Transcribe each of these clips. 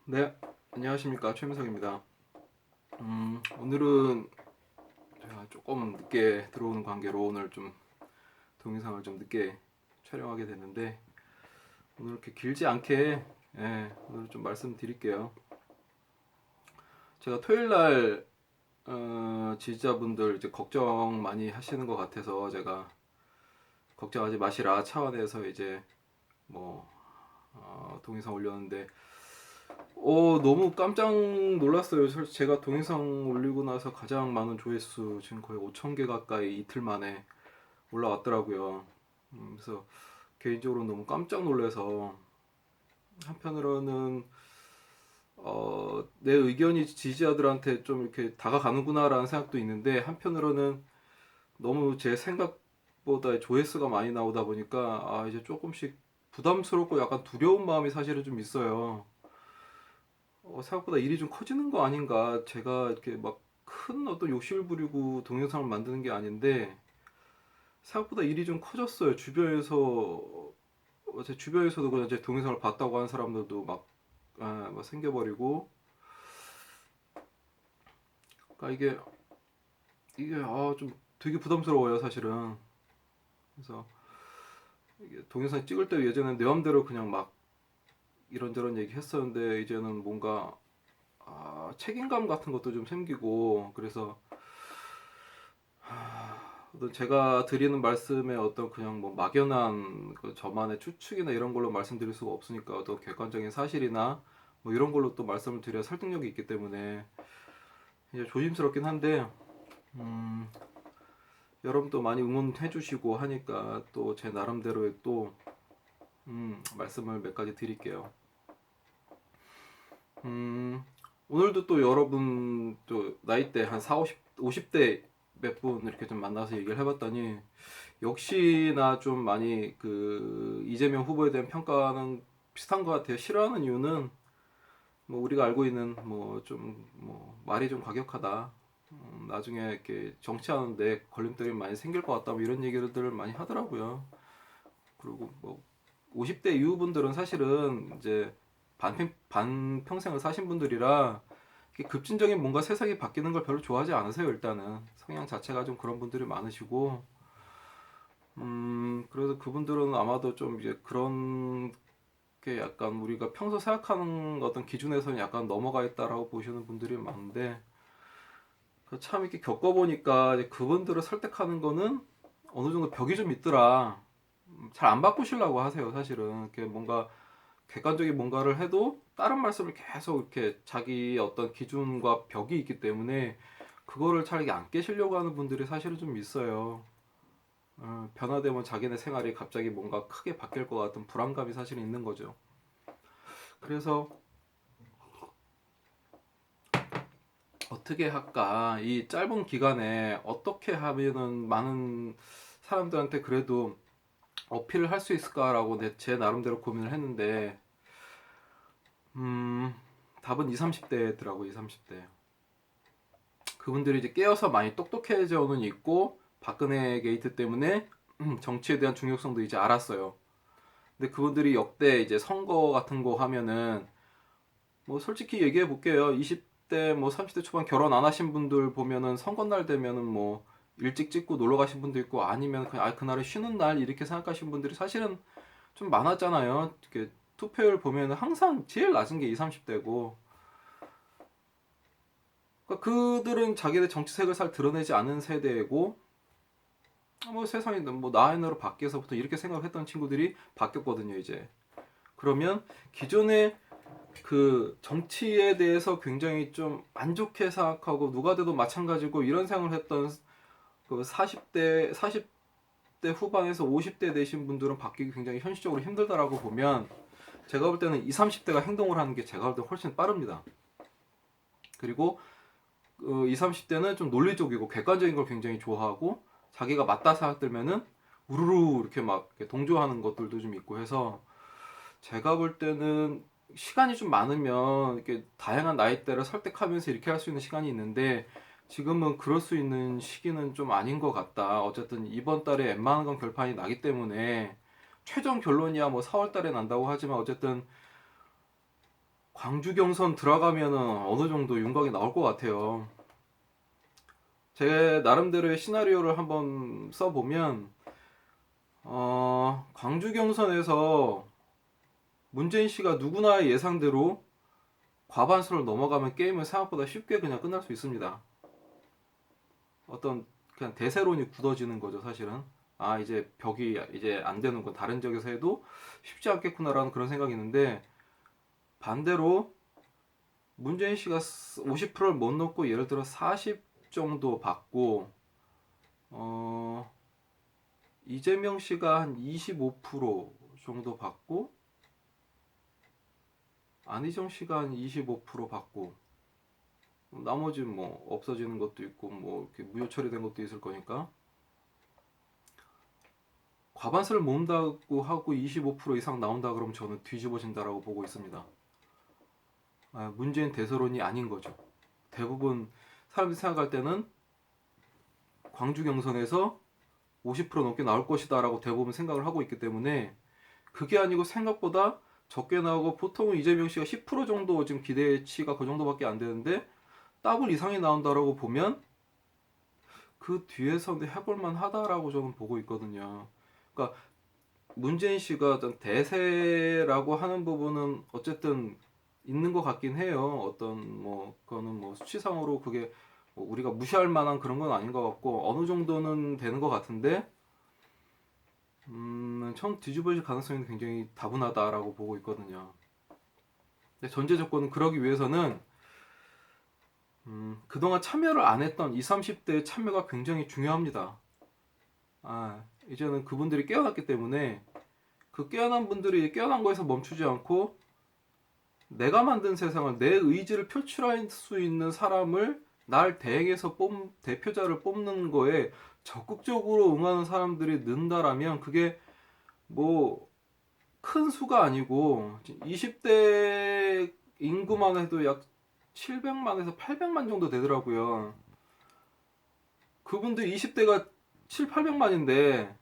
네, 안녕하십니까. 최민석입니다. 오늘은 제가 조금 늦게 들어오는 관계로 오늘 좀 동영상을 좀 늦게 촬영하게 됐는데 오늘 이렇게 길지 않게 오늘 좀 말씀드릴게요. 제가 토요일 날 지지자분들 이제 걱정 많이 하시는 것 같아서 제가 걱정하지 마시라 차원에서 이제 뭐 동영상 올렸는데 너무 깜짝 놀랐어요. 제가 동영상 올리고 나서 가장 많은 조회수 지금 거의 5천 개 가까이 이틀 만에 올라왔더라고요. 그래서 개인적으로 너무 깜짝 놀라서 한편으로는 내 의견이 지지자들한테 좀 이렇게 다가가는구나라는 생각도 있는데 한편으로는 너무 제 생각보다 조회수가 많이 나오다 보니까 이제 조금씩 부담스럽고 약간 두려운 마음이 사실은 좀 있어요. 생각보다 일이 좀 커지는 거 아닌가. 제가 이렇게 막 큰 어떤 욕심을 부리고 동영상을 만드는 게 아닌데 생각보다 일이 좀 커졌어요. 제 주변에서도 그냥 제 동영상을 봤다고 하는 사람들도 막 생겨버리고. 그러니까 이게 좀 되게 부담스러워요, 사실은. 그래서 이게 동영상 찍을 때 예전엔 내 맘대로 그냥 막 이런저런 얘기 했었는데 이제는 뭔가 책임감 같은 것도 좀 생기고 그래서 어떤 제가 드리는 말씀에 어떤 그냥 뭐 막연한 저만의 추측이나 이런 걸로 말씀드릴 수가 없으니까 어떤 객관적인 사실이나 뭐 이런 걸로 또 말씀을 드려야 설득력이 있기 때문에 이제 조심스럽긴 한데 음, 여러분도 많이 응원해 주시고 하니까 또 제 나름대로의 또 말씀을 몇 가지 드릴게요. 음, 오늘도 또 여러분 또 나이대 한 4, 50대 몇 분 이렇게 좀 만나서 얘기를 해봤더니 역시나 좀 많이 이재명 후보에 대한 평가는 비슷한 것 같아요. 싫어하는 이유는 뭐 우리가 알고 있는 뭐 좀 뭐 말이 좀 과격하다. 나중에 이렇게 정치하는데 걸림돌이 많이 생길 것 같다. 뭐 이런 얘기들을 많이 하더라고요. 그리고 뭐 50대 이후분들은 사실은 이제 반평생을 사신 분들이라 급진적인 뭔가 세상이 바뀌는 걸 별로 좋아하지 않으세요. 일단은 성향 자체가 좀 그런 분들이 많으시고 그래서 그분들은 아마도 좀 이제 그런 게 약간 우리가 평소 생각하는 어떤 기준에서는 약간 넘어가 있다라고 보시는 분들이 많은데 참 이렇게 겪어보니까 이제 그분들을 설득하는 거는 어느 정도 벽이 좀 있더라. 잘 안 바꾸시려고 하세요, 사실은. 이렇게 뭔가 객관적인 뭔가를 해도 다른 말씀을 계속 이렇게 자기 어떤 기준과 벽이 있기 때문에 그거를 잘 안 깨시려고 하는 분들이 사실은 좀 있어요. 변화되면 자기네 생활이 갑자기 뭔가 크게 바뀔 것 같은 불안감이 사실 있는 거죠. 그래서 어떻게 할까? 이 짧은 기간에 어떻게 하면은 많은 사람들한테 그래도 어필을 할 수 있을까라고 제 나름대로 고민을 했는데, 답은 20, 30대더라고, 20, 30대. 그분들이 이제 깨어서 많이 똑똑해져는 있고, 박근혜 게이트 때문에 정치에 대한 중요성도 이제 알았어요. 근데 그분들이 역대 이제 선거 같은 거 하면은 뭐 솔직히 얘기해 볼게요. 20대 뭐 30대 초반 결혼 안 하신 분들 보면은 선거날 되면은 뭐 일찍 찍고 놀러 가신 분도 있고 아니면 그냥 그날은 쉬는 날 이렇게 생각하시는 분들이 사실은 좀 많았잖아요. 이렇게 투표율 보면은 항상 제일 낮은 게 20, 30대고 그러니까 그들은 자기의 정치색을 잘 드러내지 않은 세대고 뭐 세상이 뭐 나이로 바뀌어서부터 이렇게 생각했던 친구들이 바뀌었거든요, 이제. 그러면 기존에 정치에 대해서 굉장히 좀 안 좋게 생각하고 누가 돼도 마찬가지고 이런 생각을 했던 40대 후반에서 50대 되신 분들은 바뀌기 굉장히 현실적으로 힘들다라고 보면 제가 볼 때는 20, 30대가 행동을 하는 게 제가 볼 때 훨씬 빠릅니다. 그리고 20, 30대는 좀 논리적이고 객관적인 걸 굉장히 좋아하고 자기가 맞다 생각들면은 우르르 이렇게 막 동조하는 것들도 좀 있고 해서 제가 볼 때는 시간이 좀 많으면 이렇게 다양한 나이대를 설득하면서 이렇게 할 수 있는 시간이 있는데 지금은 그럴 수 있는 시기는 좀 아닌 것 같다. 어쨌든 이번 달에 웬만한 건 결판이 나기 때문에 최종 결론이야 뭐 4월 달에 난다고 하지만 어쨌든 광주 경선 들어가면은 어느 정도 윤곽이 나올 것 같아요. 제 나름대로의 시나리오를 한번 써보면, 광주 경선에서 문재인 씨가 누구나의 예상대로 과반수를 넘어가면 게임은 생각보다 쉽게 그냥 끝날 수 있습니다. 어떤 그냥 대세론이 굳어지는 거죠, 사실은. 아, 이제 벽이 이제 안 되는 거 다른 지역에서 해도 쉽지 않겠구나라는 그런 생각이 있는데, 반대로 문재인 씨가 50%를 못 넘고 예를 들어 40 정도 받고, 이재명 씨가 한 25% 정도 받고, 안희정 씨가 한 25% 받고, 나머지는 뭐 없어지는 것도 있고 뭐 이렇게 무효 처리된 것도 있을 거니까 과반수를 모은다고 하고 25% 이상 나온다 그러면 저는 뒤집어진다라고 보고 있습니다. 문재인 대세론이 아닌 거죠. 대부분 사람들이 생각할 때는 광주 경선에서 50% 넘게 나올 것이다라고 대부분 생각을 하고 있기 때문에 그게 아니고 생각보다 적게 나오고 보통은 이재명 씨가 10% 정도 지금 기대치가 그 정도밖에 안 되는데 더블 이상이 나온다라고 보면 그 뒤에서 해볼만 하다라고 저는 보고 있거든요. 그러니까 문재인 씨가 어떤 대세라고 하는 부분은 어쨌든 있는 것 같긴 해요. 어떤 뭐 그거는 뭐 수치상으로 그게 뭐 우리가 무시할 만한 그런 건 아닌 것 같고 어느 정도는 되는 것 같은데 처음 뒤집어질 가능성이 굉장히 다분하다라고 보고 있거든요. 근데 전제 조건은 그러기 위해서는 그동안 참여를 안 했던 20, 30대 참여가 굉장히 중요합니다. 이제는 그분들이 깨어났기 때문에 그 깨어난 분들이 깨어난 거에서 멈추지 않고 내가 만든 세상을 내 의지를 표출할 수 있는 사람을 날 대행해서 대표자를 뽑는 거에 적극적으로 응하는 사람들이 는다라면 그게 뭐 큰 수가 아니고 20대 인구만 해도 약 700만에서 800만 정도 되더라고요. 그분들 20대가 7, 800만인데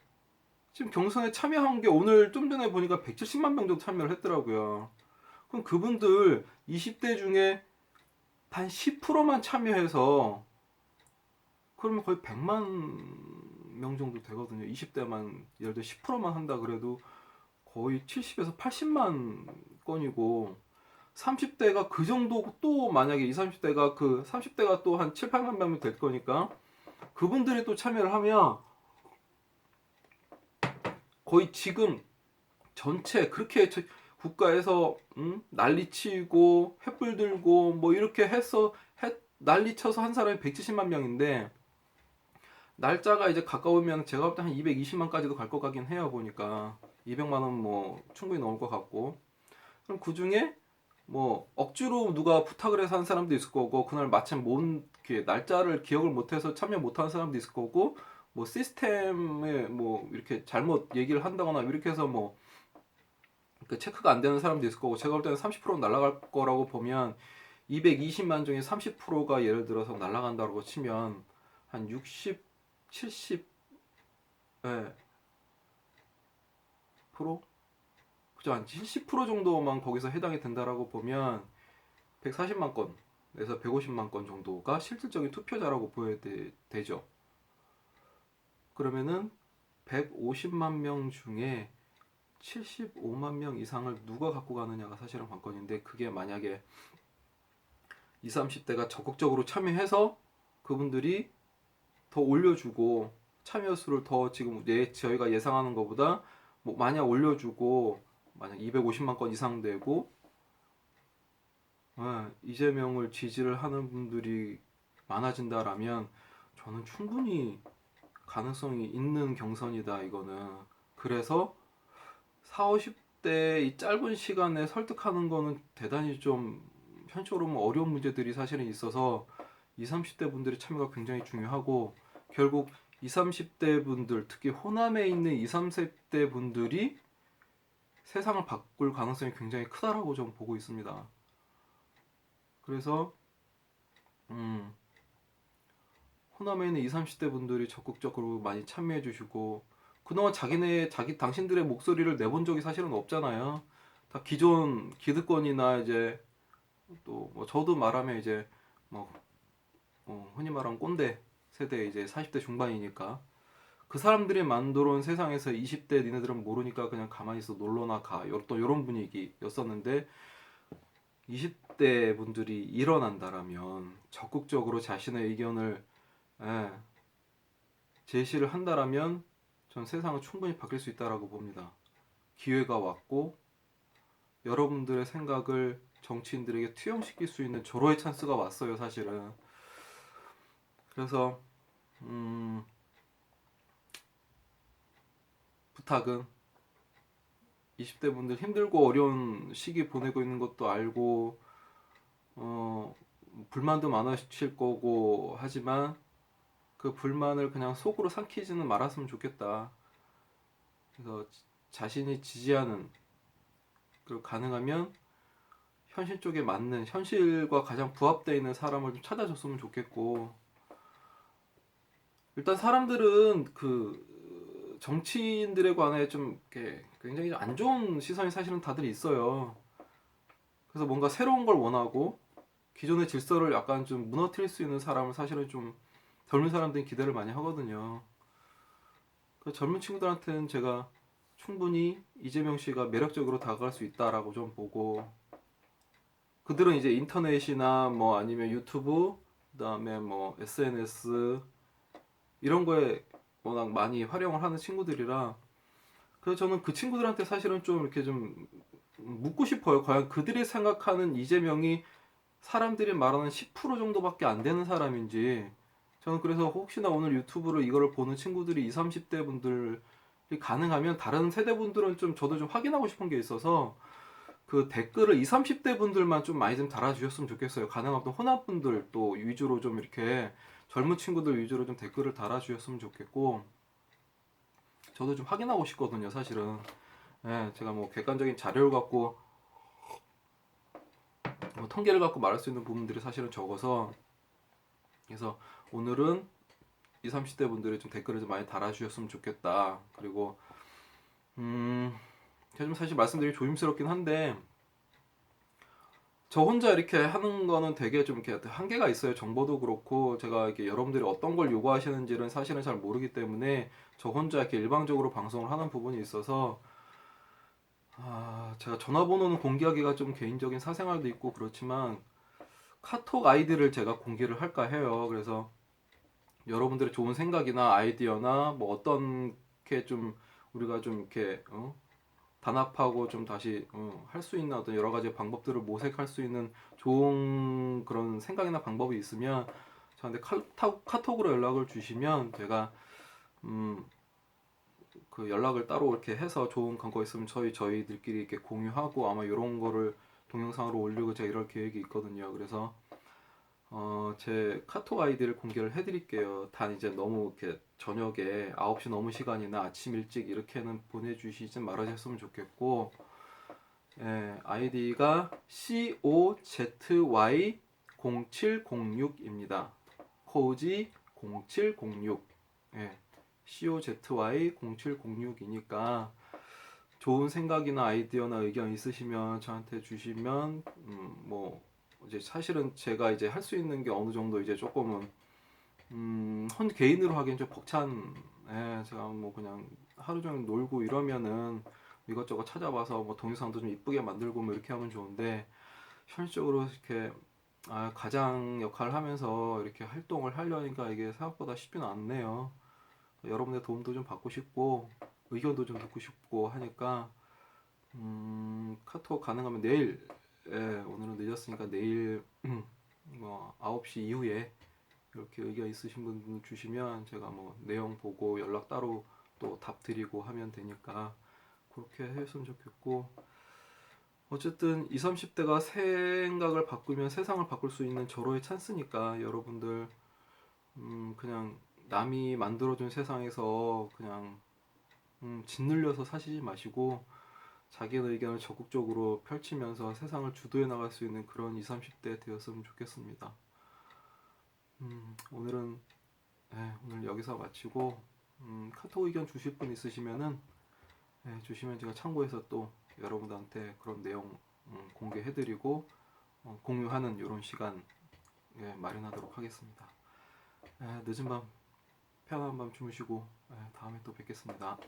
지금 경선에 참여한 게 오늘 좀 전에 보니까 170만 명 정도 참여를 했더라고요. 그럼 그분들 20대 중에 단 10%만 참여해서 그러면 거의 100만 명 정도 되거든요. 20대만 예를 들어 10%만 한다 그래도 거의 70에서 80만 건이고 30대가 그 정도 또 만약에 20, 30대가 그 30대가 또 한 7, 8만 명이 될 거니까 그분들이 또 참여를 하면 거의 지금 전체 그렇게 국가에서 난리치고 횃불 들고 뭐 이렇게 해서 난리쳐서 한 사람이 170만 명인데 날짜가 이제 가까우면 제가 볼 때 한 220만까지도 갈 것 같긴 해요. 보니까 200만 원 뭐 충분히 넘을 것 같고 그럼 그 중에 뭐 억지로 누가 부탁을 해서 한 사람도 있을 거고 그날 마침 못 날짜를 기억을 못해서 참여 못한 사람도 있을 거고 뭐 시스템에 뭐 이렇게 잘못 얘기를 한다거나 이렇게 해서 뭐 그 체크가 안 되는 사람도 있을 거고 제가 볼 때는 30%는 날아갈 거라고 보면 220만 중에 30%가 예를 들어서 날아간다고 치면 한 60, 70, 예, 프로? 그죠? 한 70% 정도만 거기서 해당이 된다라고 보면 140만 건에서 150만 건 정도가 실질적인 투표자라고 보여야 되죠. 그러면은 150만 명 중에 75만 명 이상을 누가 갖고 가느냐가 사실은 관건인데 그게 만약에 20, 30대가 적극적으로 참여해서 그분들이 더 올려주고 참여 수를 더 지금 저희가 예상하는 것보다 뭐 만약 올려주고 만약 250만 건 이상 되고 이재명을 지지를 하는 분들이 많아진다라면 저는 충분히 가능성이 있는 경선이다 이거는. 그래서 4, 50대 이 짧은 시간에 설득하는 거는 대단히 좀 현실적으로 보면 어려운 문제들이 사실은 있어서 20, 30대 분들의 참여가 굉장히 중요하고 결국 20, 30대 분들 특히 호남에 있는 20, 30대 분들이 세상을 바꿀 가능성이 굉장히 크다라고 좀 보고 있습니다. 그래서 호남에 있는 20, 30대 분들이 적극적으로 많이 참여해 주시고 그동안 당신들의 목소리를 내본 적이 사실은 없잖아요. 다 기존 기득권이나 이제 또 뭐 저도 말하면 이제 뭐 흔히 말하는 꼰대 세대 이제 40대 중반이니까 그 사람들이 만들어 온 세상에서 20대 니네들은 모르니까 그냥 가만히 있어 놀러나 가. 또 이런 분위기였었는데 20대 분들이 일어난다라면 적극적으로 자신의 의견을 예, 제시를 한다라면 전 세상은 충분히 바뀔 수 있다라고 봅니다. 기회가 왔고 여러분들의 생각을 정치인들에게 투영시킬 수 있는 절호의 찬스가 왔어요, 사실은. 그래서 부탁은 20대 분들 힘들고 어려운 시기 보내고 있는 것도 알고 어, 불만도 많으실 거고 하지만 그 불만을 그냥 속으로 삼키지는 말았으면 좋겠다. 그래서 자신이 지지하는 그리고 가능하면 현실 쪽에 맞는 현실과 가장 부합되어 있는 사람을 좀 찾아줬으면 좋겠고 일단 사람들은 그 정치인들에 관해 좀 이렇게 굉장히 안 좋은 시선이 사실은 다들 있어요. 그래서 뭔가 새로운 걸 원하고 기존의 질서를 약간 좀 무너뜨릴 수 있는 사람을 사실은 좀 젊은 사람들이 기대를 많이 하거든요. 그 젊은 친구들한테는 제가 충분히 이재명 씨가 매력적으로 다가갈 수 있다라고 좀 보고 그들은 이제 인터넷이나 뭐 아니면 유튜브 그다음에 뭐 SNS 이런 거에 워낙 많이 활용을 하는 친구들이라 그래서 저는 그 친구들한테 사실은 좀 이렇게 좀 묻고 싶어요. 과연 그들이 생각하는 이재명이 사람들이 말하는 10% 정도밖에 안 되는 사람인지 저는 그래서 혹시나 오늘 유튜브로 이거를 보는 친구들이 20, 30대 분들이 가능하면 다른 세대 분들은 좀 저도 좀 확인하고 싶은 게 있어서 그 댓글을 20, 30대 분들만 좀 많이 좀 달아주셨으면 좋겠어요. 가능하면 혼합 분들 또 위주로 좀 이렇게 젊은 친구들 위주로 좀 댓글을 달아주셨으면 좋겠고 저도 좀 확인하고 싶거든요, 사실은. 예, 제가 뭐 객관적인 자료를 갖고 뭐 통계를 갖고 말할 수 있는 부분들이 사실은 적어서 그래서 오늘은 20, 30대 분들이 좀 댓글을 좀 많이 달아주셨으면 좋겠다. 그리고 제가 좀 사실 말씀드리기 조심스럽긴 한데 저 혼자 이렇게 하는 거는 되게 좀 이렇게 한계가 있어요. 정보도 그렇고 제가 이렇게 여러분들이 어떤 걸 요구하시는지는 사실은 잘 모르기 때문에 저 혼자 이렇게 일방적으로 방송을 하는 부분이 있어서 제가 전화번호는 공개하기가 좀 개인적인 사생활도 있고 그렇지만 카톡 아이디를 제가 공개를 할까 해요. 그래서 여러분들의 좋은 생각이나 아이디어나 뭐 어떤 게 좀 우리가 좀 이렇게 단합하고 좀 다시 할 수 있는 어떤 여러 가지 방법들을 모색할 수 있는 좋은 그런 생각이나 방법이 있으면 저한테 카톡으로 연락을 주시면 제가 음, 그 연락을 따로 이렇게 해서 좋은 광고 있으면 저희들끼리 이렇게 공유하고 아마 이런 거를 동영상으로 올리고 제가 이럴 계획이 있거든요. 그래서 제 카톡 아이디를 공개를 해드릴게요. 단 이제 너무 이렇게 저녁에 9시 넘은 시간이나 아침 일찍 이렇게는 보내주시지 말아주셨으면 좋겠고, 예, 아이디가 COZY0706입니다. 코지 0706. 예, COZY0706이니까 좋은 생각이나 아이디어나 의견 있으시면 저한테 주시면 뭐 이제 사실은 제가 이제 할 수 있는 게 어느 정도 이제 조금은 혼 개인으로 하기엔 좀 벅찬 제가 뭐 그냥 하루 종일 놀고 이러면은 이것저것 찾아봐서 뭐 동영상도 좀 이쁘게 만들고 뭐 이렇게 하면 좋은데 현실적으로 이렇게 가장 역할을 하면서 이렇게 활동을 하려니까 이게 생각보다 쉽지는 않네요. 여러분의 도움도 좀 받고 싶고 의견도 좀 듣고 싶고 하니까 카톡 가능하면 내일 오늘은 늦었으니까 내일 뭐 9시 이후에 이렇게 의견 있으신 분 주시면 제가 뭐 내용 보고 연락 따로 또 답 드리고 하면 되니까 그렇게 했으면 좋겠고 어쨌든 20, 30대가 생각을 바꾸면 세상을 바꿀 수 있는 절호의 찬스니까 여러분들 그냥 남이 만들어준 세상에서 그냥 짓눌려서 사시지 마시고 자기의 의견을 적극적으로 펼치면서 세상을 주도해 나갈 수 있는 그런 20, 30대 되었으면 좋겠습니다. 오늘은 오늘 여기서 마치고 카톡 의견 주실 분 있으시면은 주시면 제가 참고해서 또 여러분들한테 그런 내용 공개해드리고 공유하는 이런 시간 마련하도록 하겠습니다. 늦은 밤 편안한 밤 주무시고 다음에 또 뵙겠습니다.